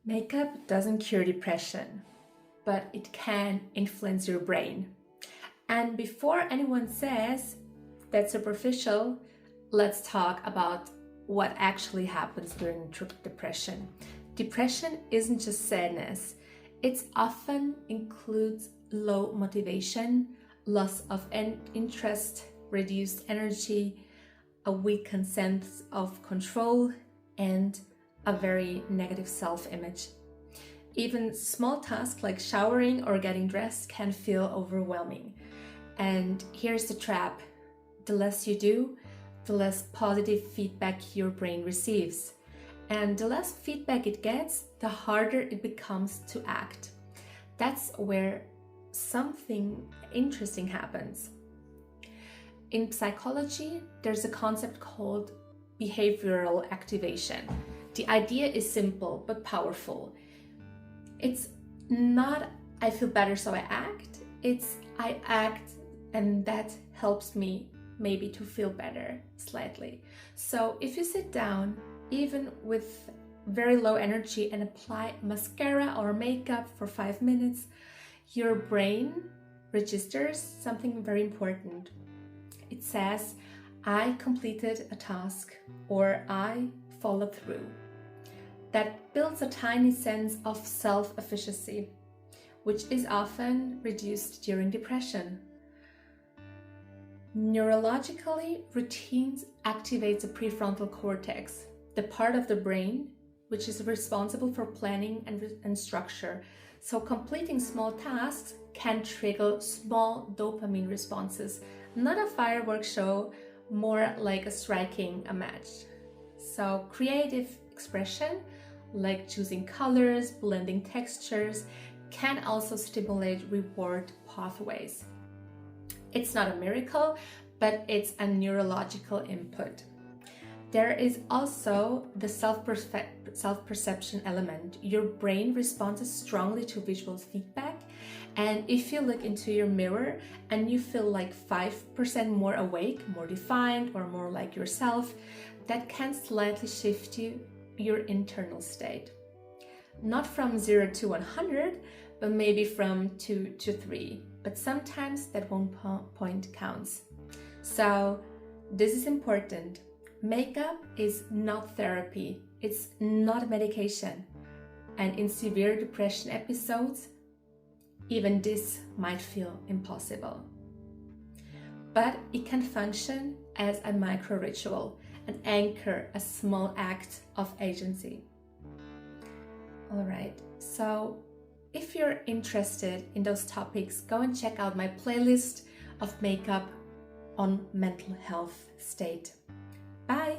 Makeup doesn't cure depression, but it can influence your brain. And before anyone says that's superficial, let's talk about what actually happens during depression. Depression isn't just sadness. It often includes low motivation, loss of interest, reduced energy, a weakened sense of control, and a very negative self-image. Even small tasks like showering or getting dressed can feel overwhelming. And here's the trap. The less you do, the less positive feedback your brain receives. And the less feedback it gets, the harder it becomes to act. That's where something interesting happens. In psychology, there's a concept called behavioral activation. The idea is simple but powerful. It's not I feel better so I act, it's I act and that helps me maybe to feel better slightly. So if you sit down, even with very low energy, and apply mascara or makeup for 5 minutes, your brain registers something very important. It says, I completed a task or I followed through. That builds a tiny sense of self-efficacy, which is often reduced during depression. Neurologically, routines activate the prefrontal cortex, the part of the brain which is responsible for planning and structure. So completing small tasks can trigger small dopamine responses, not a fireworks show, more like striking a match. So creative expression, like choosing colors, blending textures, can also stimulate reward pathways. It's not a miracle, but it's a neurological input. There is also the self-perception element. Your brain responds strongly to visual feedback, and if you look into your mirror and you feel like 5% more awake, more defined, or more like yourself, that can slightly shift your internal state. Not from 0 to 100, but maybe from 2 to 3. But sometimes that one point counts. So this is important. Makeup is not therapy. It's not medication. And in severe depression episodes, even this might feel impossible. But it can function as a micro ritual, an anchor, a small act of agency. All right, so if you're interested in those topics, go and check out my playlist of makeup on mental health state. Bye!